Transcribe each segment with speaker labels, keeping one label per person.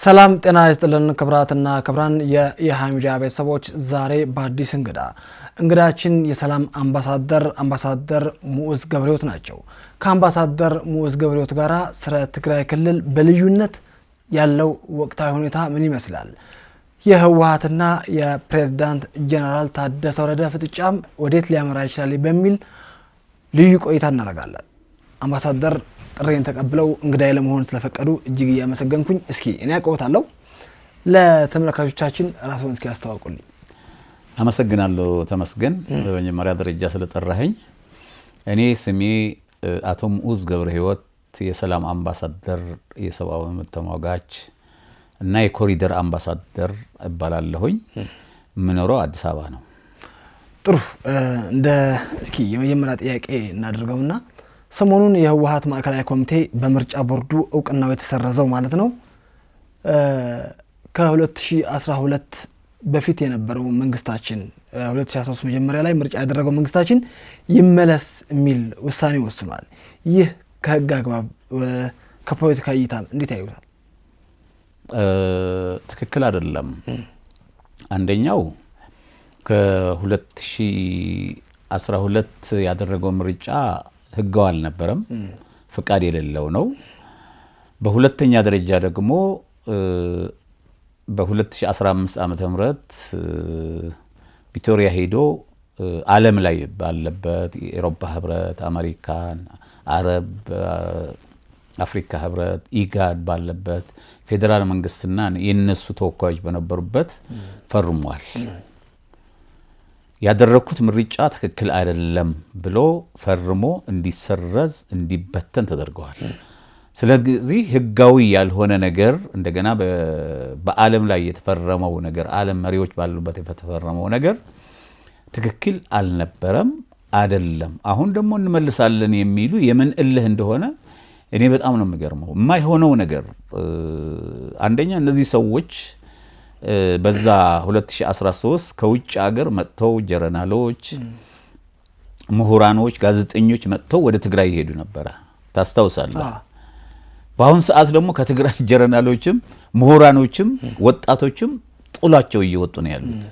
Speaker 1: ሰላም ጤና ይስጥልን ክብራትና ክብራን የኢሃ ሚዲያ ቤተሰቦች ዛሬ በአዲስ እንግዳችን የሰላም አምባሳደር ሙኡዝ ገብረሕይወት ናቸው። ከአምባሳደር ሙኡዝ ገብረሕይወት ጋራ ስለ ትግራይ ክልል በልዩነት ያለው ወቅታዊ ሁኔታ ምን ይመስላል፣ የህወሓትና የፕሬዝዳንት ጀነራል ታደሰ ወረደ ፍጥጫም ወዴት ሊያመራ ይችላል በሚል ልዩ ቆይታ እናደርጋለን። አምባሳደር ጥሬን ተቀብለው እንግዳይ ለመሆን ስለፈቀዱ እጅግ ያመሰገንኩኝ። እስኪ እኔ አቀውታለሁ ለተመልካቾቻችን ራስዎን እስኪ ያስተዋውቁልኝ።
Speaker 2: አመሰግናለሁ ተመስገን በመጀመሪያ ደረጃ ስለጠራኸኝ። እኔ ስሜ አቶ ሙኡዝ ገብረሕይወት የሰላም አምባሳደር፣ የሰብአዊ መብት ተሟጋች እና የኮሪደር አምባሳደር እባላለሁኝ። ምኖረው አዲስ አበባ ነው።
Speaker 1: ጥሩ እንደ እስኪ የመጀመሪያ ጥያቄ እናድርገውና ሰሞኑን የህወሓት ማዕከላዊ ኮሚቴ በምርጫ ቦርዱ እውቅናው የተሰረዘው ማለት ነው ከ2012 በፊት የነበረው መንግስታችን 2013 መጀመሪያ ላይ ምርጫ ያደረገው መንግስታችን ይመለስ የሚል ውሳኔ ወስኗል። ይህ ከህግ አግባብ ከፖለቲካ እይታ እንዴት ያዩታል?
Speaker 2: ትክክል አይደለም። አንደኛው ከ2012 ያደረገው ምርጫ ህጋው አልነበረም፣ ፍቃድ የሌለው ነው። በሁለተኛ ደረጃ ደግሞ በ2015 ዓመተ ምህረት ቪክቶሪያ ሄዶ ዓለም ላይ ባለበት የአውሮፓ ህብረት፣ አሜሪካን፣ አረብ፣ አፍሪካ ህብረት፣ ኢጋድ ባለበት ፌደራል መንግስትና የነሱ ተወካዮች በነበሩበት ፈርሟል። ያደረኩት ምርጫ ትክክል አይደለም ብሎ ፈርሞ እንዲሰረዝ እንዲበተን ተደርገዋል። ስለዚህ ህጋዊ ያልሆነ ነገር እንደገና በዓለም ላይ የተፈረመው ነገር ዓለም መሪዎች ባሉበት የተፈረመው ነገር ትክክል አልነበረም አይደለም። አሁን ደግሞ እንመልሳለን የሚሉ የምን እልህ እንደሆነ እኔ በጣም ነው የሚገርመው። የማይሆነው ነገር አንደኛ እነዚህ ሰዎች በዛ 2013 ከውጭ ሀገር መጥተው ጀነራሎች፣ ምሁራኖች፣ ጋዜጠኞች መጥተው ወደ ትግራይ ይሄዱ ነበር፣ ታስታውሳለህ? በአሁን ሰዓት ደግሞ ከትግራይ ጀነራሎችም ምሁራኖችም ወጣቶችም ጥሏቸው እየወጡ ነው ያሉት።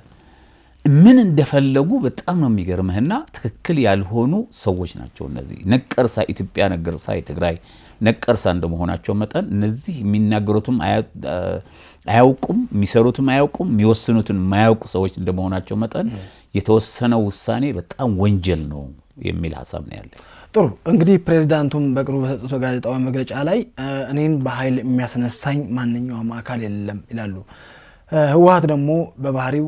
Speaker 2: ምን እንደፈለጉ በጣም ነው የሚገርምህና ትክክል ያልሆኑ ሰዎች ናቸው እነዚህ። ነቀርሳ ኢትዮጵያ፣ ነቀርሳ የትግራይ ነቀርሳ እንደመሆናቸው መጠን እነዚህ የሚናገሩትም አያውቁም፣ የሚሰሩትም አያውቁም፣ የሚወስኑትን የማያውቁ ሰዎች እንደመሆናቸው መጠን የተወሰነው ውሳኔ በጣም ወንጀል ነው የሚል ሀሳብ ነው ያለው።
Speaker 1: ጥሩ እንግዲህ ፕሬዝዳንቱም በቅርቡ በሰጡት ጋዜጣዊ መግለጫ ላይ እኔን በኃይል የሚያስነሳኝ ማንኛውም አካል የለም ይላሉ። ህወሓት ደግሞ በባህሪው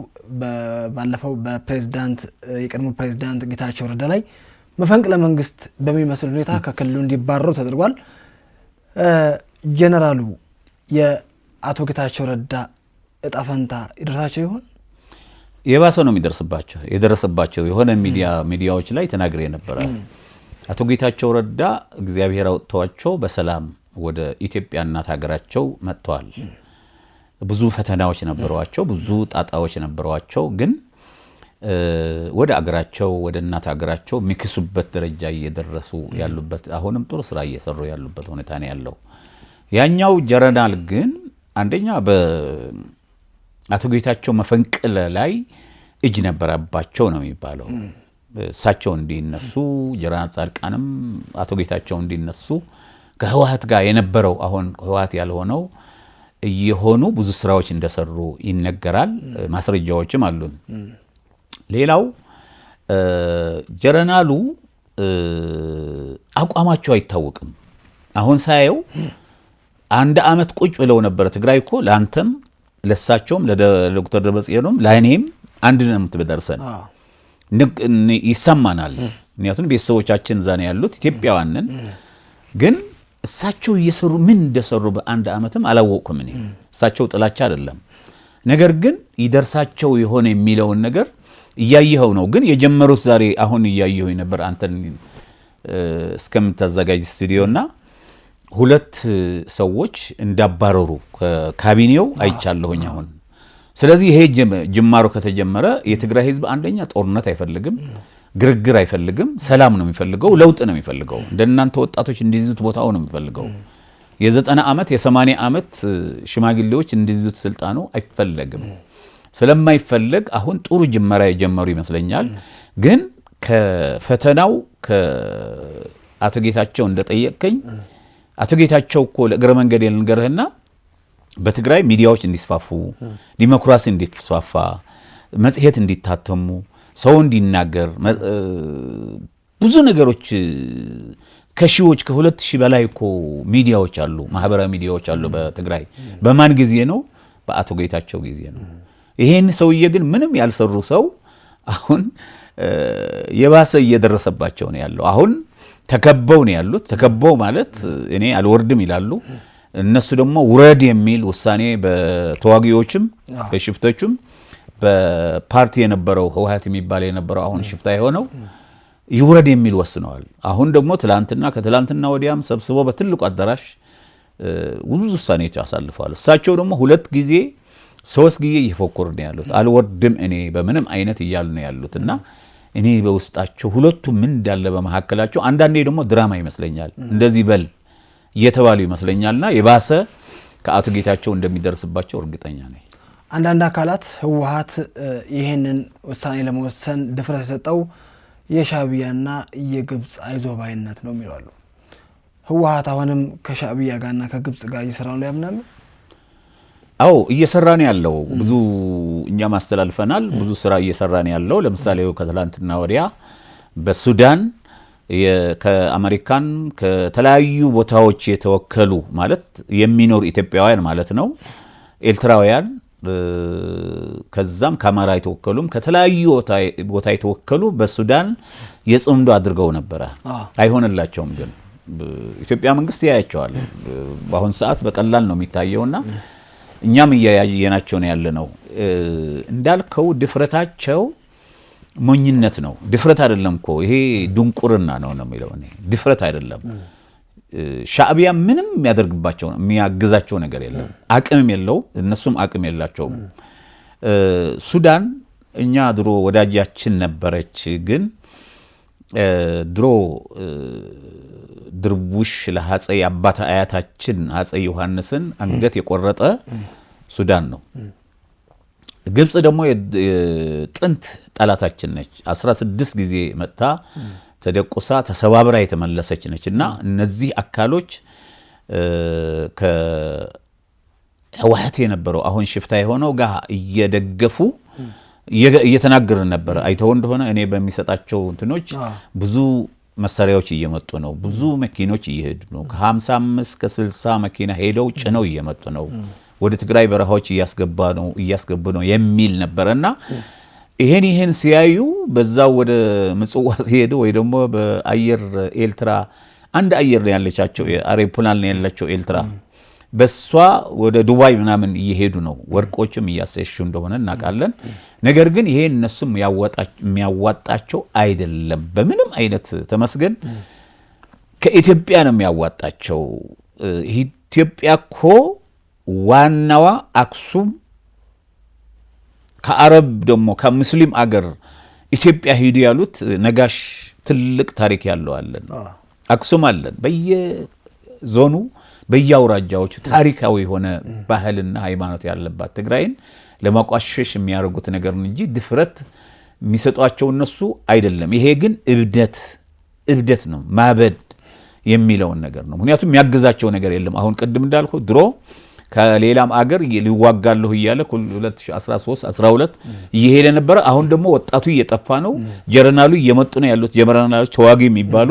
Speaker 1: ባለፈው በፕሬዝዳንት የቀድሞ ፕሬዝዳንት ጌታቸው ረዳ ላይ መፈንቅለ መንግስት በሚመስል ሁኔታ ከክልሉ እንዲባረሩ ተደርጓል። ጀነራሉ የአቶ ጌታቸው ረዳ እጣ ፈንታ ይደርሳቸው ይሆን?
Speaker 2: የባሰ ነው የሚደርስባቸው። የደረሰባቸው የሆነ ሚዲያዎች ላይ ተናግሬ ነበረ። አቶ ጌታቸው ረዳ እግዚአብሔር አውጥቷቸው በሰላም ወደ ኢትዮጵያ እናት ሀገራቸው መጥተዋል። ብዙ ፈተናዎች ነበሯቸው፣ ብዙ ጣጣዎች ነበሯቸው። ግን ወደ አገራቸው ወደ እናት ሀገራቸው የሚክሱበት ደረጃ እየደረሱ ያሉበት አሁንም ጥሩ ስራ እየሰሩ ያሉበት ሁኔታ ነው ያለው። ያኛው ጀነራል ግን አንደኛ በአቶ ጌታቸው መፈንቅለ ላይ እጅ ነበረባቸው ነው የሚባለው። እሳቸው እንዲነሱ ጀነራል ጻድቃንም አቶ ጌታቸው እንዲነሱ ከህወሓት ጋር የነበረው አሁን ህወሓት ያልሆነው እየሆኑ ብዙ ስራዎች እንደሰሩ ይነገራል። ማስረጃዎችም አሉን። ሌላው ጀነራሉ አቋማቸው አይታወቅም። አሁን ሳየው አንድ አመት ቁጭ ብለው ነበር። ትግራይ እኮ ለአንተም ለሳቸውም ለዶክተር ደብረጽዮንም ለእኔም አንድ ነው የምትደርሰን ይሰማናል። ምክንያቱም ቤተሰቦቻችን እዛ ነው ያሉት ኢትዮጵያውያንን። ግን እሳቸው እየሰሩ ምን እንደሰሩ በአንድ አመትም አላወቅኩም እኔ። እሳቸው ጥላቻ አይደለም፣ ነገር ግን ይደርሳቸው የሆነ የሚለውን ነገር እያየኸው ነው። ግን የጀመሩት ዛሬ አሁን እያየኸው ነበር አንተን እስከምታዘጋጅ ስቱዲዮና ሁለት ሰዎች እንዳባረሩ ካቢኔው አይቻለሁኝ አሁን። ስለዚህ ይሄ ጅማሮ ከተጀመረ የትግራይ ህዝብ አንደኛ ጦርነት አይፈልግም፣ ግርግር አይፈልግም፣ ሰላም ነው የሚፈልገው፣ ለውጥ ነው የሚፈልገው። እንደናንተ ወጣቶች እንዲይዙት ቦታው ነው የሚፈልገው። የ90 ዓመት የ80 ዓመት ሽማግሌዎች እንዲይዙት ስልጣኑ አይፈለግም። ስለማይፈለግ አሁን ጥሩ ጅመራ የጀመሩ ይመስለኛል። ግን ከፈተናው ከአቶ ጌታቸው እንደጠየቀኝ አቶ ጌታቸው እኮ ለእግረ መንገድ ልንገርህና በትግራይ ሚዲያዎች እንዲስፋፉ፣ ዲሞክራሲ እንዲስፋፋ፣ መጽሔት እንዲታተሙ፣ ሰው እንዲናገር ብዙ ነገሮች ከሺዎች ከ2000 በላይ እኮ ሚዲያዎች አሉ፣ ማህበራዊ ሚዲያዎች አሉ በትግራይ። በማን ጊዜ ነው? በአቶ ጌታቸው ጊዜ ነው። ይሄን ሰውዬ ግን ምንም ያልሰሩ ሰው አሁን የባሰ እየደረሰባቸው ነው ያለው። አሁን ተከበው ነው ያሉት። ተከበው ማለት እኔ አልወርድም ይላሉ። እነሱ ደግሞ ውረድ የሚል ውሳኔ በተዋጊዎችም በሽፍቶችም በፓርቲ የነበረው ህወሓት የሚባል የነበረው አሁን ሽፍታ የሆነው ይውረድ የሚል ወስነዋል። አሁን ደግሞ ትላንትና ከትላንትና ወዲያም ሰብስበው በትልቁ አዳራሽ ብዙ ውሳኔዎች አሳልፈዋል። እሳቸው ደግሞ 2 ጊዜ 3 ጊዜ እየፎከሩ ነው ያሉት። አልወርድም እኔ በምንም አይነት እያሉ ነው ያሉት እና እኔ በውስጣቸው ሁለቱ ምን እንዳለ በመካከላቸው አንዳንዴ ደግሞ ድራማ ይመስለኛል እንደዚህ በል እየተባሉ ይመስለኛልና የባሰ ከአቶ ጌታቸው እንደሚደርስባቸው እርግጠኛ ነኝ።
Speaker 1: አንዳንድ አካላት ህወሓት ይህንን ውሳኔ ለመወሰን ድፍረት የሰጠው የሻዕቢያና የግብፅ አይዞባይነት ነው የሚሉ አሉ። ህወሓት አሁንም ከሻዕቢያ ጋርና ከግብፅ ጋር እየሰራ ነው ያምናሉ?
Speaker 2: አዎ እየሰራ ነው ያለው። ብዙ እኛም አስተላልፈናል። ብዙ ስራ እየሰራ ነው ያለው። ለምሳሌ ከትላንትና ወዲያ በሱዳን ከአሜሪካን ከተለያዩ ቦታዎች የተወከሉ ማለት የሚኖር ኢትዮጵያውያን ማለት ነው ኤርትራውያን ከዛም ከአማራ የተወከሉም ከተለያዩ ቦታ የተወከሉ በሱዳን የጽምዶ አድርገው ነበረ። አይሆንላቸውም። ግን ኢትዮጵያ መንግስት ያያቸዋል። በአሁን ሰዓት በቀላል ነው የሚታየውና እኛም እያየናቸው ነው ያለነው። እንዳልከው ድፍረታቸው ሞኝነት ነው። ድፍረት አይደለም እኮ ይሄ ድንቁርና ነው የሚለው እኔ ድፍረት አይደለም። ሻዕቢያ ምንም የሚያደርግባቸው የሚያግዛቸው ነገር የለም። አቅምም የለው፣ እነሱም አቅም የላቸውም። ሱዳን እኛ ድሮ ወዳጃችን ነበረች። ግን ድሮ ድርቡሽ ለአፄ አባታ አያታችን አፄ ዮሐንስን አንገት የቆረጠ ሱዳን ነው። ግብፅ ደግሞ ጥንት ጠላታችን ነች። 16 ጊዜ መጥታ ተደቁሳ ተሰባብራ የተመለሰች ነች እና እነዚህ አካሎች ከህወሓት የነበረው አሁን ሽፍታ የሆነው ጋር እየደገፉ እየተናገርን ነበር። አይተው እንደሆነ እኔ በሚሰጣቸው እንትኖች ብዙ መሳሪያዎች እየመጡ ነው። ብዙ መኪኖች እየሄዱ ነው። ከ55 ከ60 መኪና ሄደው ጭነው እየመጡ ነው። ወደ ትግራይ በረሃዎች እያስገቡ ነው የሚል ነበርና ይሄን ሲያዩ በዛው ወደ ምጽዋ ሲሄዱ ወይ ደግሞ በአየር ኤርትራ አንድ አየር ነው ያለቻቸው አውሮፕላን ነው ያላቸው ኤርትራ በሷ ወደ ዱባይ ምናምን እየሄዱ ነው። ወርቆችም እያሰሹ እንደሆነ እናውቃለን። ነገር ግን ይሄ እነሱም የሚያዋጣቸው አይደለም በምንም አይነት። ተመስገን ከኢትዮጵያ ነው የሚያዋጣቸው። ኢትዮጵያ እኮ ዋናዋ አክሱም ከአረብ ደግሞ ከሙስሊም አገር ኢትዮጵያ ሂዱ ያሉት ነጋሽ ትልቅ ታሪክ ያለው አለን። አክሱም አለን። በየዞኑ በየአውራጃዎቹ ታሪካዊ የሆነ ባህልና ሃይማኖት ያለባት ትግራይን ለማቋሸሽ የሚያደርጉት ነገር እንጂ ድፍረት የሚሰጧቸው እነሱ አይደለም። ይሄ ግን እብደት ነው፣ ማበድ የሚለውን ነገር ነው። ምክንያቱም የሚያግዛቸው ነገር የለም። አሁን ቅድም እንዳልኩ ድሮ ከሌላም አገር ሊዋጋለሁ እያለ 2013 12 እየሄደ ነበር። አሁን ደግሞ ወጣቱ እየጠፋ ነው። ጀነራሉ እየመጡ ነው ያሉት። ጀነራሎች ተዋጊ የሚባሉ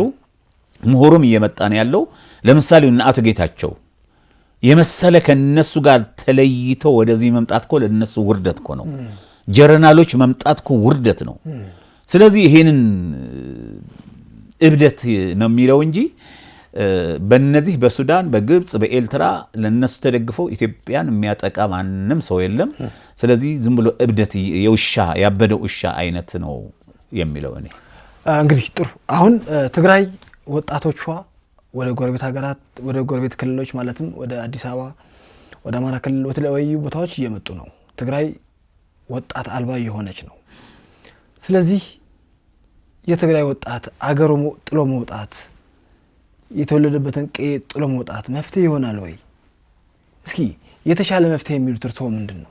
Speaker 2: ምሁሩም እየመጣ ነው ያለው። ለምሳሌ አቶ ጌታቸው የመሰለ ከነሱ ጋር ተለይቶ ወደዚህ መምጣት እኮ ለነሱ ውርደት እኮ ነው። ጀነራሎች መምጣት እኮ ውርደት ነው። ስለዚህ ይሄንን እብደት ነው የሚለው እንጂ በእነዚህ በሱዳን በግብፅ በኤርትራ ለነሱ ተደግፈው ኢትዮጵያን የሚያጠቃ ማንም ሰው የለም። ስለዚህ ዝም ብሎ እብደት የውሻ ያበደው ውሻ አይነት ነው የሚለው እኔ።
Speaker 1: እንግዲህ ጥሩ አሁን ትግራይ ወጣቶቿ ወደ ጎረቤት ሀገራት ወደ ጎረቤት ክልሎች ማለትም ወደ አዲስ አበባ ወደ አማራ ክልል ወደ ተለያዩ ቦታዎች እየመጡ ነው። ትግራይ ወጣት አልባ የሆነች ነው። ስለዚህ የትግራይ ወጣት አገሩ ጥሎ መውጣት የተወለደበትን ቀዬ ጥሎ መውጣት መፍትሄ ይሆናል ወይ? እስኪ የተሻለ መፍትሄ የሚሉት እርስዎ ምንድን ነው?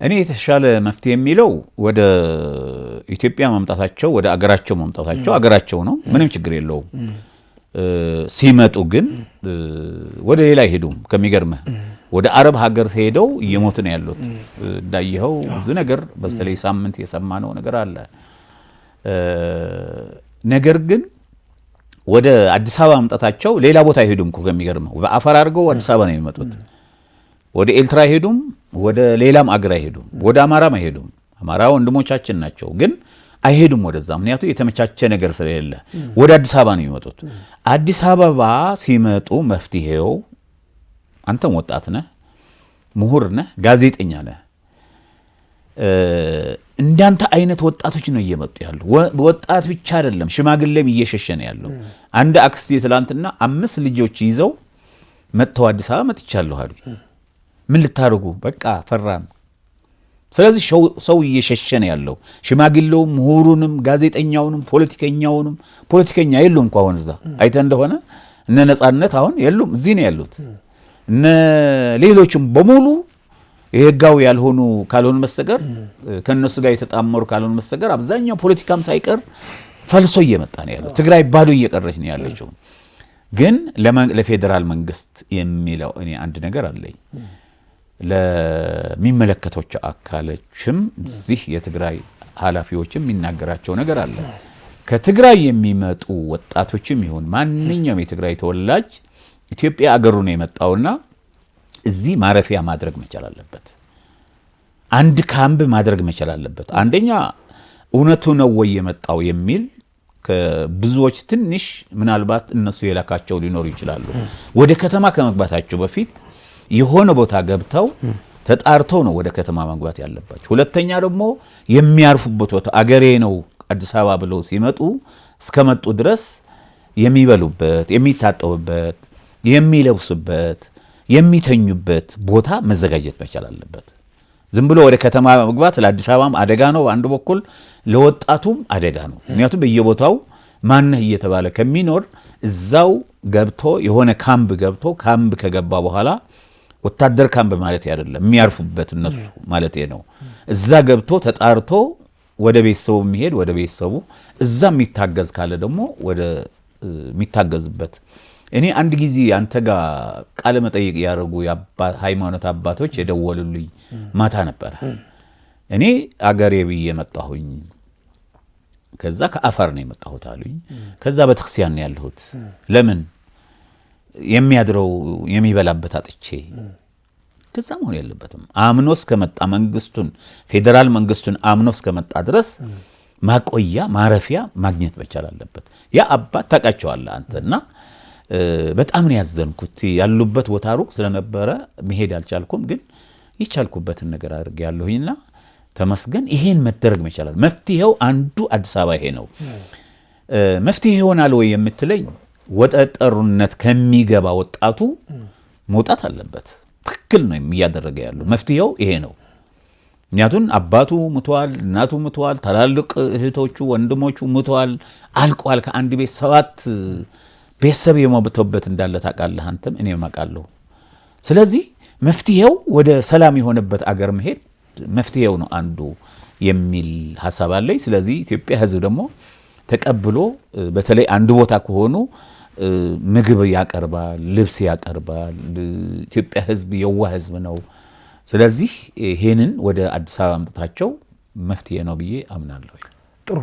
Speaker 2: እኔ የተሻለ መፍትሄ የሚለው ወደ ኢትዮጵያ መምጣታቸው ወደ አገራቸው መምጣታቸው አገራቸው ነው፣ ምንም ችግር የለውም። ሲመጡ ግን ወደ ሌላ አይሄዱም። ከሚገርምህ ወደ አረብ ሀገር ሄደው እየሞቱ ነው ያሉት። እንዳየኸው ብዙ ነገር በተለይ ሳምንት የሰማነው ነገር አለ። ነገር ግን ወደ አዲስ አበባ መምጣታቸው ሌላ ቦታ አይሄዱም እኮ ከሚገርምህ በአፋር አድርገው አዲስ አበባ ነው የሚመጡት። ወደ ኤርትራ አይሄዱም፣ ወደ ሌላም አገር አይሄዱም፣ ወደ አማራም አይሄዱም። አማራ ወንድሞቻችን ናቸው ግን አይሄዱም ወደዛ። ምክንያቱም የተመቻቸ ነገር ስለሌለ ወደ አዲስ አበባ ነው የሚመጡት። አዲስ አበባ ሲመጡ መፍትሄው አንተም ወጣት ነህ፣ ምሁር ነህ፣ ጋዜጠኛ ነህ። እንዳንተ አይነት ወጣቶች ነው እየመጡ ያሉ። ወጣት ብቻ አይደለም ሽማግሌም እየሸሸ ነው ያለው። አንድ አክስቴ ትላንትና 5 ልጆች ይዘው መጥተው አዲስ አበባ መጥቻለሁ አሉ። ምን ልታደርጉ? በቃ ፈራን። ስለዚህ ሰው እየሸሸ ነው ያለው። ሽማግሌውም፣ ምሁሩንም፣ ጋዜጠኛውንም፣ ፖለቲከኛውንም። ፖለቲከኛ የሉም እንኳን አሁን እዛ አይተህ እንደሆነ እነ ነጻነት አሁን የሉም፣ እዚህ ነው ያሉት። እነ ሌሎችም በሙሉ የህጋዊ ያልሆኑ ካልሆኑ መስተቀር ከነሱ ጋር የተጣመሩ ካልሆኑ መስተቀር አብዛኛው ፖለቲካም ሳይቀር ፈልሶ እየመጣ ነው ያለው። ትግራይ ባዶ እየቀረች ነው ያለችው። ግን ለፌዴራል መንግስት የሚለው እኔ አንድ ነገር አለኝ። ለሚመለከታቸው አካሎችም እዚህ የትግራይ ኃላፊዎችም የሚናገራቸው ነገር አለ። ከትግራይ የሚመጡ ወጣቶችም ይሁን ማንኛውም የትግራይ ተወላጅ ኢትዮጵያ አገሩ ነው የመጣውና እዚህ ማረፊያ ማድረግ መቻል አለበት። አንድ ካምፕ ማድረግ መቻል አለበት። አንደኛ እውነቱ ነው ወይ የመጣው የሚል ከብዙዎች ትንሽ ምናልባት እነሱ የላካቸው ሊኖሩ ይችላሉ። ወደ ከተማ ከመግባታቸው በፊት የሆነ ቦታ ገብተው ተጣርተው ነው ወደ ከተማ መግባት ያለባቸው። ሁለተኛ ደግሞ የሚያርፉበት ቦታ አገሬ ነው አዲስ አበባ ብለው ሲመጡ እስከመጡ ድረስ የሚበሉበት፣ የሚታጠቡበት፣ የሚለብሱበት፣ የሚተኙበት ቦታ መዘጋጀት መቻል አለበት። ዝም ብሎ ወደ ከተማ መግባት ለአዲስ አበባም አደጋ ነው፣ በአንድ በኩል ለወጣቱም አደጋ ነው። ምክንያቱም በየቦታው ማነህ እየተባለ ከሚኖር እዛው ገብቶ የሆነ ካምፕ ገብቶ ካምፕ ከገባ በኋላ ወታደር ካምፕ ማለት አይደለም የሚያርፉበት እነሱ ማለት ነው። እዛ ገብቶ ተጣርቶ ወደ ቤተሰቡ የሚሄድ ወደ ቤተሰቡ፣ እዛ የሚታገዝ ካለ ደግሞ ወደ የሚታገዝበት። እኔ አንድ ጊዜ አንተ ጋር ቃለ መጠይቅ ያደረጉ ሃይማኖት አባቶች የደወሉልኝ ማታ ነበረ። እኔ አገሬ ብዬ መጣሁኝ፣ ከዛ ከአፋር ነው የመጣሁት አሉኝ። ከዛ በተክሲያን ነው ያለሁት። ለምን የሚያድረው የሚበላበት አጥቼ። ከዛ መሆን የለበትም። አምኖ እስከመጣ መንግስቱን ፌዴራል መንግስቱን አምኖ እስከመጣ ድረስ ማቆያ ማረፊያ ማግኘት መቻል አለበት። ያ አባት ታውቃቸዋለህ አንተና በጣም ነው ያዘንኩት። ያሉበት ቦታ ሩቅ ስለነበረ መሄድ አልቻልኩም፣ ግን ይቻልኩበትን ነገር አድርጌ ያለሁኝና ተመስገን። ይሄን መደረግ መቻላል። መፍትሄው አንዱ አዲስ አበባ ይሄ ነው። መፍትሄ ይሆናል ወይ የምትለኝ ወደ ጠሩነት ከሚገባ ወጣቱ መውጣት አለበት። ትክክል ነው እያደረገ ያለው። መፍትሄው ይሄ ነው። ምክንያቱም አባቱ ሙቷል፣ እናቱ ሙቷል፣ ታላልቅ እህቶቹ ወንድሞቹ ሙቷል፣ አልቋል። ከአንድ ቤት 7 ቤተሰብ የሞተበት እንዳለ ታውቃለህ አንተም እኔም አውቃለሁ። ስለዚህ መፍትሄው ወደ ሰላም የሆነበት አገር መሄድ መፍትሄው ነው አንዱ የሚል ሐሳብ አለኝ። ስለዚህ ኢትዮጵያ ሕዝብ ደግሞ ተቀብሎ በተለይ አንድ ቦታ ከሆኑ ምግብ ያቀርባል፣ ልብስ ያቀርባል። ኢትዮጵያ ሕዝብ የዋህ ሕዝብ ነው። ስለዚህ ይሄንን ወደ አዲስ አበባ አምጥታቸው መፍትሄ ነው ብዬ አምናለሁ።
Speaker 1: ጥሩ።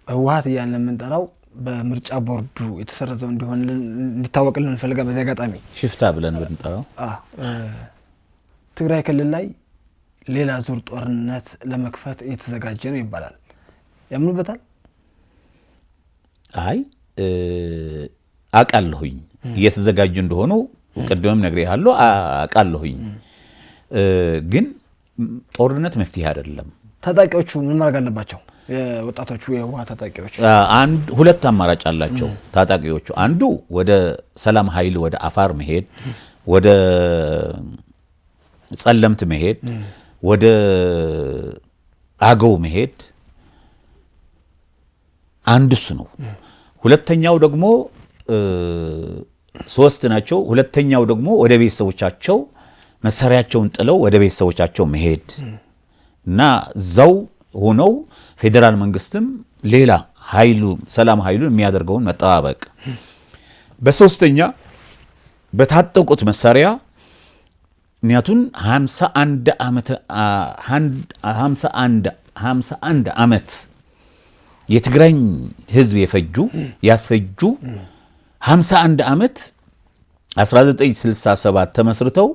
Speaker 1: ህወሓት እያልን የምንጠራው በምርጫ ቦርዱ የተሰረዘው እንዲሆን እንዲታወቅልን እንፈልጋለን። በዚህ አጋጣሚ
Speaker 2: ሽፍታ ብለን ብንጠራው
Speaker 1: ትግራይ ክልል ላይ ሌላ ዙር ጦርነት ለመክፈት እየተዘጋጀ ነው ይባላል። ያምኑበታል?
Speaker 2: አይ አውቃለሁኝ እየተዘጋጁ እንደሆኑ ቅድምም ነግሬሃለሁ። አውቃለሁኝ፣ ግን ጦርነት መፍትሄ አይደለም።
Speaker 1: ታጣቂዎቹ ምን ማድረግ አለባቸው? የወጣቶቹ የህወሓት ታጣቂዎች
Speaker 2: ሁለት አማራጭ አላቸው ታጣቂዎቹ። አንዱ ወደ ሰላም ኃይል ወደ አፋር መሄድ፣ ወደ ጸለምት መሄድ፣ ወደ አገው መሄድ። አንዱ እሱ ነው። ሁለተኛው ደግሞ 3 ናቸው። ሁለተኛው ደግሞ ወደ ቤተሰቦቻቸው መሳሪያቸውን ጥለው ወደ ቤተሰቦቻቸው መሄድ እና እዛው ሆነው ፌዴራል መንግስትም ሌላ ሰላም ኃይሉን የሚያደርገውን መጠባበቅ። በሶስተኛ በታጠቁት መሳሪያ ምክንያቱም 51 ዓመት የትግራይ ህዝብ ያስፈጁ 51 ዓመት 1967 ተመስርተው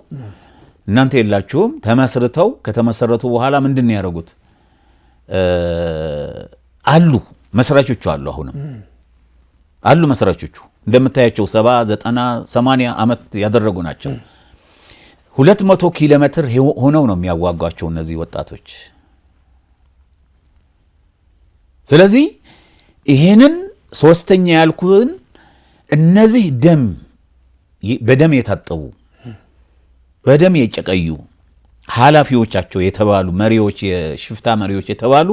Speaker 2: እናንተ የላችሁም ተመስርተው ከተመሰረቱ በኋላ ምንድን ነው ያደረጉት? አሉ መስራቾቹ አሉ። አሁንም አሉ መስራቾቹ እንደምታያቸው 70 90 80 ዓመት ያደረጉ ናቸው። 200 ኪሎ ሜትር ሆነው ነው የሚያዋጓቸው እነዚህ ወጣቶች። ስለዚህ ይሄንን ሶስተኛ ያልኩን እነዚህ በደም የታጠቡ በደም የጨቀዩ ኃላፊዎቻቸው የተባሉ መሪዎች የሽፍታ መሪዎች የተባሉ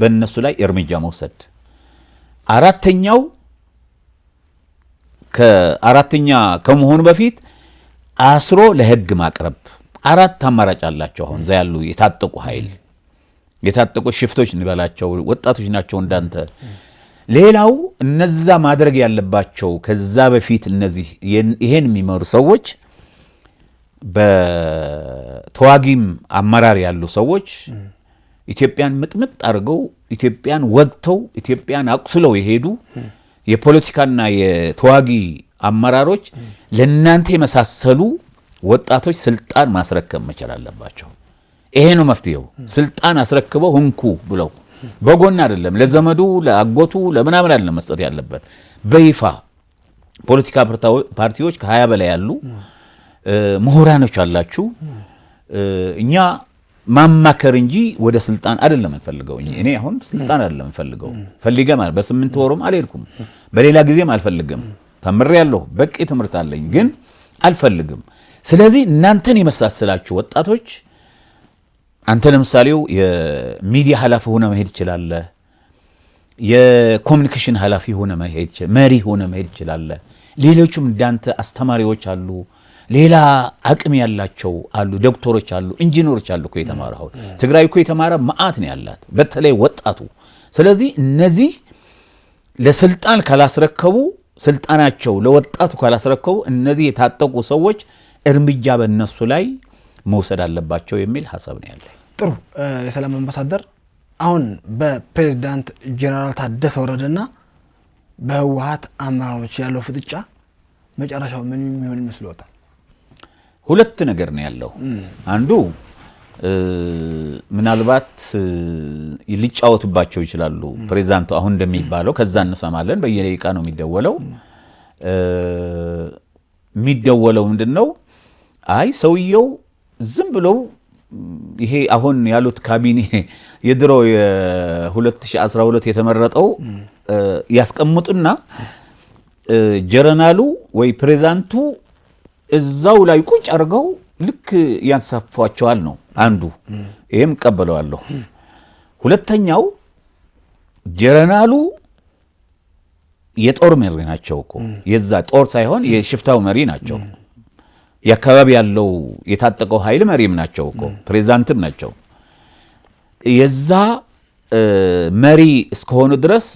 Speaker 2: በእነሱ ላይ እርምጃ መውሰድ። አራተኛ ከመሆኑ በፊት አስሮ ለህግ ማቅረብ። 4 አማራጭ አላቸው። አሁን እዛ ያሉ የታጠቁ ሽፍቶች እንበላቸው ወጣቶች ናቸው እንዳንተ። ሌላው እነዛ ማድረግ ያለባቸው ከዛ በፊት እነዚህ ይሄን የሚመሩ ሰዎች በተዋጊም አመራር ያሉ ሰዎች ኢትዮጵያን ምጥምጥ አድርገው ኢትዮጵያን ወግተው ኢትዮጵያን አቁስለው የሄዱ የፖለቲካና የተዋጊ አመራሮች ለናንተ የመሳሰሉ ወጣቶች ስልጣን ማስረከብ መቻል አለባቸው። ይሄ ነው መፍትሄው። ስልጣን አስረክበው እንኩ ብለው በጎን አይደለም ለዘመዱ ለአጎቱ ለምናምን አይደለም መስጠት ያለበት። በይፋ ፖለቲካ ፓርቲዎች ከ20 በላይ ያሉ ምሁራኖች አላችሁ። እኛ ማማከር እንጂ ወደ ስልጣን አይደለም እንፈልገው። እኔ አሁን ስልጣን አይደለም እንፈልገው። ፈልገም በ8 ወሩም አልሄድኩም። በሌላ ጊዜም አልፈልግም። ተምሬያለሁ፣ በቂ ትምህርት አለኝ፣ ግን አልፈልግም። ስለዚህ እናንተን የመሳሰላችሁ ወጣቶች አንተ ለምሳሌው የሚዲያ ኃላፊ ሆነ መሄድ ይችላል። የኮሙኒኬሽን ኃላፊ ሆነ መሄድ ይችላል። መሪ ሆነ መሄድ ይችላል። ሌሎችም እንዳንተ አስተማሪዎች አሉ፣ ሌላ አቅም ያላቸው አሉ፣ ዶክተሮች አሉ፣ ኢንጂነሮች አሉ እኮ የተማሩ። አሁን ትግራይ እኮ የተማረ መዓት ነው ያላት፣ በተለይ ወጣቱ። ስለዚህ እነዚህ ለስልጣን ካላስረከቡ ስልጣናቸው ለወጣቱ ካላስረከቡ እነዚህ የታጠቁ ሰዎች እርምጃ በእነሱ ላይ መውሰድ አለባቸው የሚል ሐሳብ ነው ያለኝ።
Speaker 1: ጥሩ። የሰላም አምባሳደር፣ አሁን በፕሬዝዳንት ጄኔራል ታደሰ ወረደና በህወሓት አመራሮች ያለው ፍጥጫ መጨረሻው ምን የሚሆን ይመስልዎታል?
Speaker 2: ሁለት ነገር ነው ያለው። አንዱ ምናልባት ሊጫወቱባቸው ይችላሉ ፕሬዝዳንቱ አሁን እንደሚባለው። ከዛ እንሰማለን፣ በየደቂቃ ነው የሚደወለው ምንድነው? አይ ሰውየው ዝም ብለው ይሄ አሁን ያሉት ካቢኔ የድሮ የ2012 የተመረጠው ያስቀምጡና ጀነራሉ ወይ ፕሬዝዳንቱ እዛው ላይ ቁጭ አድርገው ልክ ያንሳፏቸዋል ነው አንዱ። ይሄም ቀበለዋለሁ። ሁለተኛው ጀነራሉ የጦር መሪ ናቸው እኮ የዛ ጦር ሳይሆን የሽፍታው መሪ ናቸው። የአካባቢ ያለው የታጠቀው ኃይል መሪም ናቸው እኮ ፕሬዝዳንትም ናቸው። የዛ መሪ እስከሆኑ ድረስ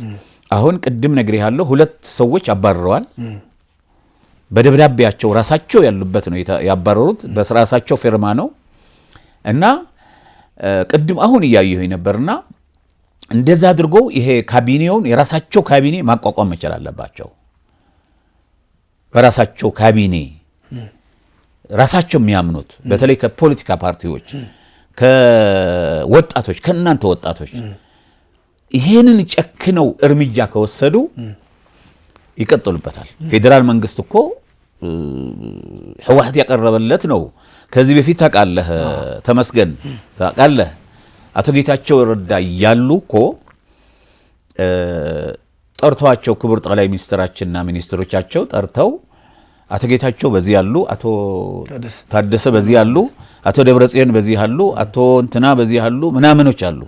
Speaker 2: አሁን ቅድም ነግሬሃለሁ፣ 2 ሰዎች አባረዋል። በደብዳቤያቸው ራሳቸው ያሉበት ነው ያባረሩት፣ በራሳቸው ፊርማ ነው። እና ቅድም አሁን እያየሁኝ ነበርና እንደዛ አድርጎ ይሄ ካቢኔውን የራሳቸው ካቢኔ ማቋቋም መቻል አለባቸው። በራሳቸው ካቢኔ ራሳቸው የሚያምኑት በተለይ ከፖለቲካ ፓርቲዎች ከወጣቶች ከእናንተ ወጣቶች ይሄንን ጨክነው እርምጃ ከወሰዱ ይቀጥሉበታል። ፌዴራል መንግስት እኮ ህወሓት ያቀረበለት ነው። ከዚህ በፊት ታውቃለህ፣ ተመስገን ታውቃለህ፣ አቶ ጌታቸው ረዳ ያሉ እኮ ጠርቷቸው ክቡር ጠቅላይ ሚኒስትራችንና ሚኒስትሮቻቸው ጠርተው አቶ ጌታቸው በዚህ ያሉ፣ አቶ ታደሰ በዚህ ያሉ፣ አቶ ደብረጽዮን በዚህ ያሉ፣ አቶ እንትና በዚህ ያሉ ምናምኖች አሉ።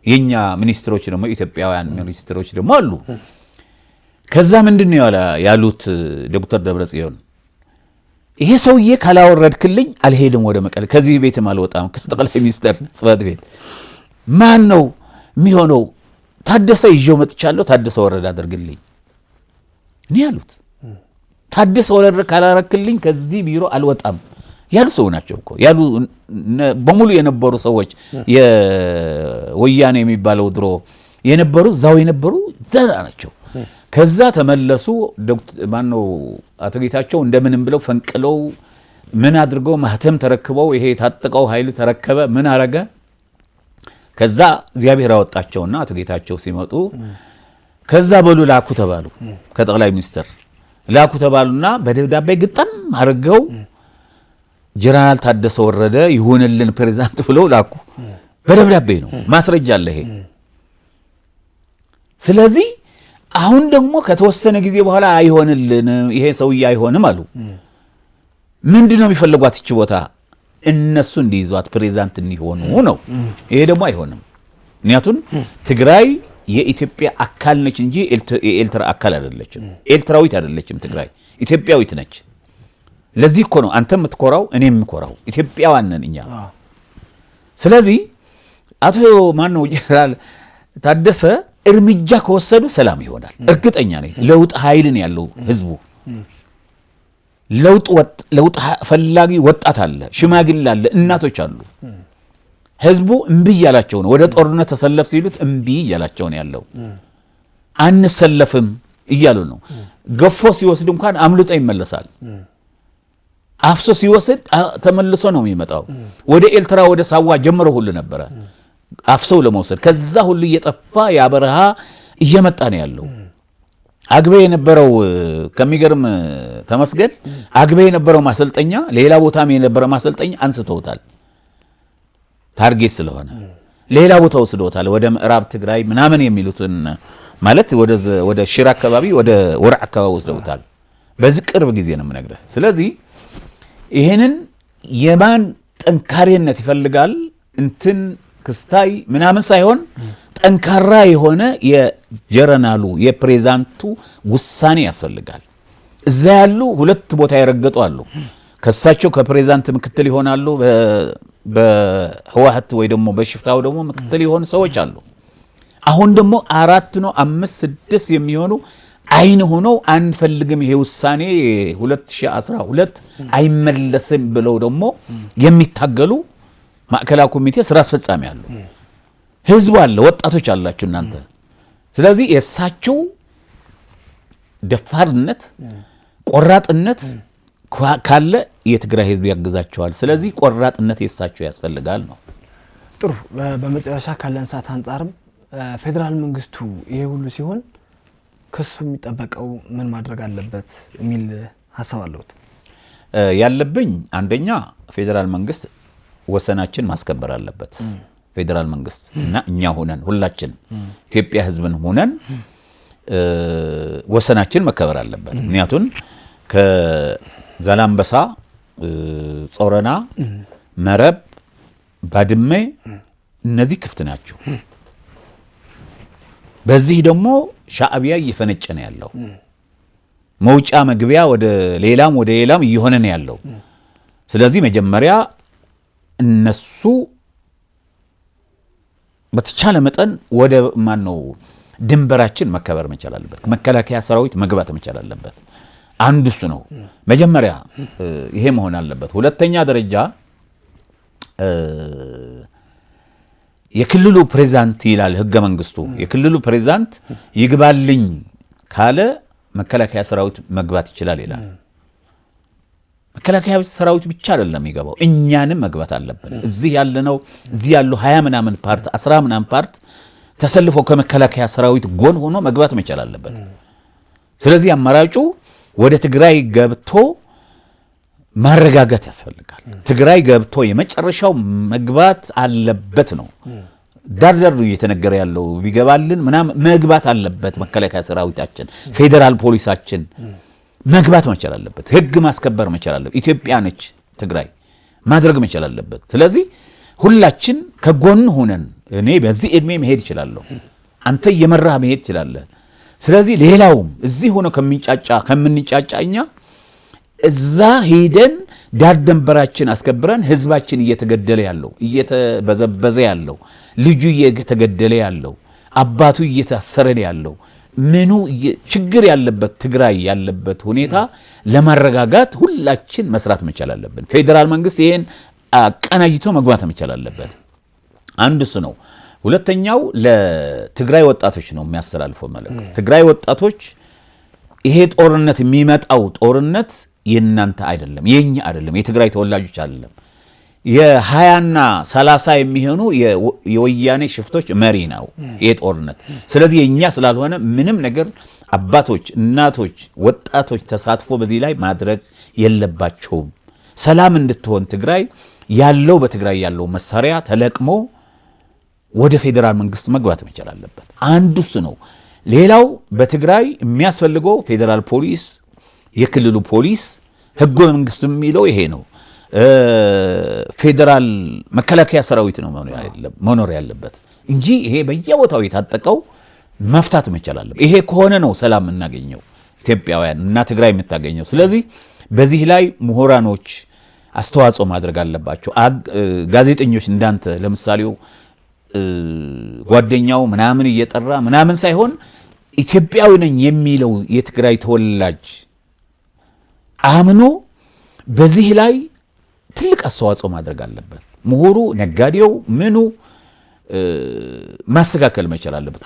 Speaker 2: የኛ ሚኒስትሮች ደግሞ ኢትዮጵያውያን ሚኒስትሮች ደግሞ አሉ። ከዛ ምንድነው ያሉት ዶክተር ደብረጽዮን ይሄ ሰውዬ ካላወረድክልኝ አልሄድም ወደ መቀሌ ከዚህ ቤትም አልወጣም ከጠቅላይ ሚኒስትር ጽሕፈት ቤት ማን ነው የሚሆነው ታደሰ ይዤው መጥቻለሁ ታደሰ ወረደ አድርግልኝ እኔ ያሉት ታደሰ ወረደ ካላረክልኝ ከዚህ ቢሮ አልወጣም ያሉ ሰው ናቸው እኮ ያሉ በሙሉ የነበሩ ሰዎች የወያኔ የሚባለው ድሮ የነበሩ ዛው የነበሩ ዘራ ናቸው ከዛ ተመለሱ ማነው አቶ ጌታቸው እንደምንም ብለው ፈንቅለው ምን አድርገው ማህተም ተረክበው ይሄ ታጥቀው ኃይል ተረከበ ምን አረገ ከዛ እግዚአብሔር አወጣቸውና አቶ ጌታቸው ሲመጡ ከዛ በሉ ላኩ ተባሉ ከጠቅላይ ሚኒስትር ላኩ ተባሉና በደብዳቤ ግጥም አርገው ጀነራል ታደሰ ወረደ ይሁንልን ፕሬዝዳንት ብለው ላኩ በደብዳቤ ነው ማስረጃ አለ ይሄ ስለዚህ አሁን ደግሞ ከተወሰነ ጊዜ በኋላ አይሆንልን ይሄ ሰውዬ አይሆንም አሉ ምንድነው የሚፈልጓት እቺ ቦታ እነሱ እንዲይዟት ፕሬዝዳንት እንዲሆኑ ነው ይሄ ደግሞ አይሆንም ምክንያቱም ትግራይ የኢትዮጵያ አካል ነች እንጂ የኤርትራ አካል አይደለችም ኤርትራዊት አይደለችም ትግራይ ኢትዮጵያዊት ነች ለዚህ እኮ ነው አንተ የምትኮራው እኔም የምኮራው ኢትዮጵያውያን ነን እኛ ስለዚህ አቶ ማን ነው ጀነራል ታደሰ እርምጃ ከወሰዱ ሰላም ይሆናል እርግጠኛ ነኝ ለውጥ ኃይልን ያለው ህዝቡ ለውጥ ፈላጊ ወጣት አለ ሽማግሌ አለ እናቶች አሉ ህዝቡ እምቢ ያላቸው ነው ወደ ጦርነት ተሰለፍ ሲሉት እምቢ ያላቸው ነው ያለው አንሰለፍም እያሉ ነው ገፎ ሲወስድ እንኳን አምልጦ ይመለሳል አፍሶ ሲወስድ ተመልሶ ነው የሚመጣው ወደ ኤርትራ ወደ ሳዋ ጀምሮ ሁሉ ነበር አፍሰው ለመውሰድ ከዛ ሁሉ እየጠፋ ያበረሃ እየመጣ ነው ያለው አግቤ የነበረው ከሚገርም ተመስገን አግቤ የነበረው ማሰልጠኛ ሌላ ቦታም የነበረ ማሰልጠኛ አንስተውታል ታርጌት ስለሆነ ሌላ ቦታ ወስደውታል ወደ ምዕራብ ትግራይ ምናምን የሚሉትን ማለት ወደ ሽራ አካባቢ ወደ ወርዓ አካባቢ ወስደውታል በዚህ ቅርብ ጊዜ ነው የምነግርህ ስለዚህ ይሄንን የማን ጠንካሬነት ይፈልጋል እንትን ክስታይ ምናምን ሳይሆን ጠንካራ የሆነ የጀነራሉ የፕሬዝዳንቱ ውሳኔ ያስፈልጋል እዛ ያሉ ሁለት ቦታ ይረገጡ አሉ ከሳቸው ከፕሬዝዳንት ምክትል ይሆናሉ በህዋህት ወይ ደግሞ በሽፍታው ደግሞ ምክትል ይሆኑ ሰዎች አሉ አሁን ደግሞ 4 ነው 5 6 የሚሆኑ አይን ሆነው አንፈልግም ይሄ ውሳኔ 2012 አይመለስም ብለው ደግሞ የሚታገሉ ማዕከላዊ ኮሚቴ ስራ አስፈጻሚ አሉ ህዝቡ አለ ወጣቶች አላችሁ እናንተ ስለዚህ የሳቸው ደፋርነት ቆራጥነት ካለ የትግራይ ህዝብ ያግዛቸዋል ስለዚህ ቆራጥነት የሳቸው ያስፈልጋል ነው
Speaker 1: ጥሩ በመጨረሻ ካለን ሰዓት አንፃርም ፌደራል መንግስቱ ይሄ ሁሉ ሲሆን ከሱ የሚጠበቀው ምን ማድረግ አለበት የሚል ሐሳብ አለውት
Speaker 2: ያለብኝ አንደኛ ፌደራል መንግስት ወሰናችን ማስከበር አለበት ፌደራል መንግስት እና እኛ ሆነን ሁላችን ኢትዮጵያ ህዝብን ሆነን ወሰናችን መከበር አለበት ምክንያቱም ከዛላምበሳ ጾረና መረብ ባድመ እነዚህ ክፍት ናቸው በዚህ ደግሞ ሻዕቢያ እየፈነጨ ነው ያለው መውጫ መግቢያ ወደ ሌላም እየሆነ ነው ያለው ስለዚህ መጀመሪያ እነሱ በተቻለ መጠን ወደ ማን ነው ድንበራችን መከበር መቻል አለበት መከላከያ ሰራዊት መግባት መቻል አለበት አንዱ እሱ ነው መጀመሪያ ይሄ መሆን አለበት ሁለተኛ ደረጃ የክልሉ ፕሬዝዳንት ይላል ህገ መንግስቱ የክልሉ ፕሬዝዳንት ይግባልኝ ካለ መከላከያ ሰራዊት መግባት ይችላል ይላል መከላከያ ሰራዊት ብቻ አይደለም ይገባው እኛንም መግባት አለበት እዚህ ያሉ 20 ምናምን ፓርት 10 ምናምን ፓርት ተሰልፎ ከመከላከያ ሰራዊት ጎን ሆኖ መግባት መቻል አለበት ስለዚህ አማራጩ ወደ ትግራይ ገብቶ ማረጋጋት ያስፈልጋል ትግራይ ገብቶ የመጨረሻው መግባት አለበት ነው ዳርዳር እየተነገረ ያለው ቢገባልን ምናምን መግባት አለበት መከላከያ ሰራዊታችን ፌደራል ፖሊሳችን መግባት መቻል አለበት ህግ ማስከበር መቻል አለበት ኢትዮጵያ ነች ትግራይ ማድረግ መቻል አለበት ስለዚህ ሁላችን ከጎን ሆነን እኔ በዚህ እድሜ መሄድ ይችላል አንተ የመራህ መሄድ ይችላል ስለዚህ ሌላውም እዚህ ሆኖ ከምንጫጫ እኛ እዛ ሄደን ዳር ድንበራችን አስከብረን ህዝባችን እየተገደለ ያለው እየተበዘበዘ ያለው ልጁ እየተገደለ ያለው አባቱ እየታሰረ ያለው ምኑ ችግር ያለበት ትግራይ ያለበት ሁኔታ ለማረጋጋት ሁላችን መስራት መቻል አለብን። ፌደራል መንግስት ይሄን አቀናጅቶ መግባት መቻል አለበት። አንዱ እሱ ነው። ሁለተኛው ለትግራይ ወጣቶች ነው የሚያስተላልፈው መልእክት። ትግራይ ወጣቶች ይሄ ጦርነት የሚመጣው ጦርነት የናንተ አይደለም፣ የኛ አይደለም፣ የትግራይ ተወላጆች አይደለም። የ20 እና 30 የሚሆኑ የወያኔ ሽፍቶች መሪ ነው ይሄ ጦርነት። ስለዚህ የኛ ስላልሆነ ምንም ነገር አባቶች፣ እናቶች፣ ወጣቶች ተሳትፎ በዚህ ላይ ማድረግ የለባቸውም። ሰላም እንድትሆን ትግራይ ያለው በትግራይ ያለው መሳሪያ ተለቅሞ ወደ ፌደራል መንግስት መግባት መቻል አለበት። አንዱ እሱ ነው። ሌላው በትግራይ የሚያስፈልገው ፌደራል ፖሊስ፣ የክልሉ ፖሊስ፣ ህገ መንግስቱ የሚለው ይሄ ነው። ፌደራል መከላከያ ሰራዊት ነው መኖር ያለበት እንጂ ይሄ በየቦታው የታጠቀው መፍታት መቻል አለበት። ይሄ ከሆነ ነው ሰላም እናገኘው ኢትዮጵያውያን እና ትግራይ የምታገኘው። ስለዚህ በዚህ ላይ ምሁራኖች አስተዋጽኦ ማድረግ አለባቸው። ጋዜጠኞች እንዳንተ ለምሳሌው ጓደኛው ምናምን እየጠራ ምናምን ሳይሆን ኢትዮጵያዊ ነኝ የሚለው የትግራይ ተወላጅ አምኖ በዚህ ላይ ትልቅ አስተዋጽኦ ማድረግ አለበት። ምሁሩ፣ ነጋዴው፣ ምኑ ማስተካከል መቻል አለበት።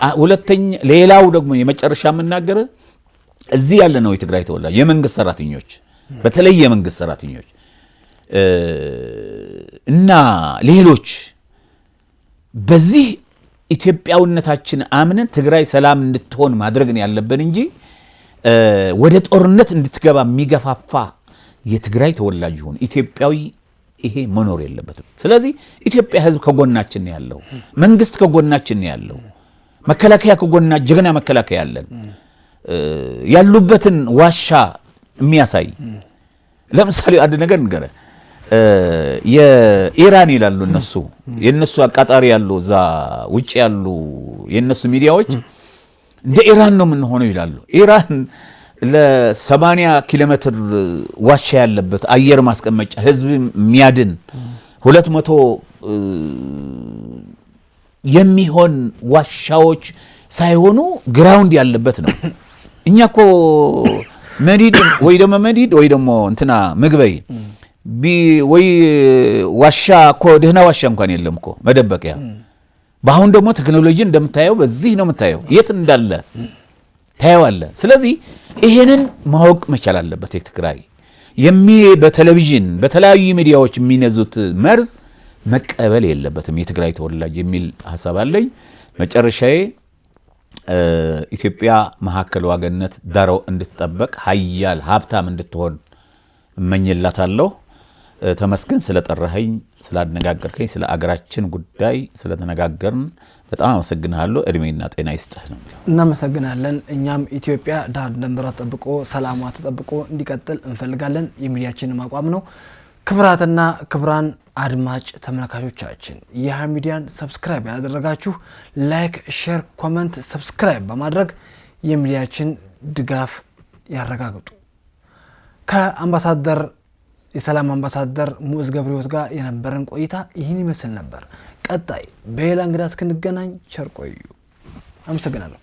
Speaker 2: ሌላው ደግሞ የመጨረሻ የምናገር እዚህ ያለ ነው የትግራይ ተወላጅ የመንግስት ሰራተኞች፣ በተለይ የመንግስት ሰራተኞች እና ሌሎች በዚህ ኢትዮጵያዊነታችን አምነን ትግራይ ሰላም እንድትሆን ማድረግ ያለብን እንጂ ወደ ጦርነት እንድትገባ የሚገፋፋ የትግራይ ተወላጅ ይሁን ኢትዮጵያዊ ይሄ መኖር የለበትም። ስለዚህ ኢትዮጵያ ህዝብ ከጎናችን ያለው፣ መንግስት ከጎናችን ያለው፣ መከላከያ ከጎና ጀግና መከላከያ ያለን ያሉበትን ዋሻ የሚያሳይ ለምሳሌ አንድ ነገር እንገረ የኢራን ይላሉ እነሱ የነሱ አቃጣሪ ያሉ እዛ ውጭ ያሉ የነሱ ሚዲያዎች እንደ ኢራን ነው ምን ሆነው ይላሉ። ኢራን ለ80 ኪሎ ሜትር ዋሻ ያለበት አየር ማስቀመጫ ህዝብ የሚያድን 200 የሚሆን ዋሻዎች ሳይሆኑ ግራውንድ ያለበት ነው። እኛኮ መዲድ ወይ ደሞ እንትና ምግበይ ወይ ዋሻ እኮ ደህና ዋሻ እንኳን የለም እኮ መደበቂያ። በአሁን ደግሞ ቴክኖሎጂ እንደምታየው በዚህ ነው የምታየው፣ የት እንዳለ ታየዋለ። ስለዚህ ይሄንን ማወቅ መቻል አለበት። የትግራይ በቴሌቪዥን በተለያዩ ሚዲያዎች የሚነዙት መርዝ መቀበል የለበትም የትግራይ ተወላጅ የሚል ሐሳብ አለኝ። መጨረሻዬ ኢትዮጵያ መሐከለ ዋገነት ዳራው እንድትጠበቅ ሀያል ሀብታም እንድትሆን እመኝላታለሁ። ተመስገን ስለጠራኸኝ፣ ስላነጋገርከኝ፣ ስለ አገራችን ጉዳይ ስለተነጋገርን በጣም አመሰግናለሁ። እድሜና ጤና ይስጥህ ነው።
Speaker 1: እናመሰግናለን። እኛም ኢትዮጵያ ዳር ድንበሯ ተጠብቆ ሰላሟ ተጠብቆ እንዲቀጥል እንፈልጋለን። የሚዲያችንን አቋም ነው። ክብራትና ክብራን አድማጭ ተመልካቾቻችን የሃ ሚዲያን ሰብስክራይብ ያደረጋችሁ ላይክ፣ ሼር፣ ኮሜንት ሰብስክራይብ በማድረግ የሚዲያችን ድጋፍ ያረጋግጡ። ከአምባሳደር የሰላም አምባሳደር ሙዑዝ ገብረሕይወት ጋር የነበረን ቆይታ ይህን ይመስል ነበር። ቀጣይ በሌላ እንግዳ እስክንገናኝ ቸር ቆዩ። አመሰግናለሁ።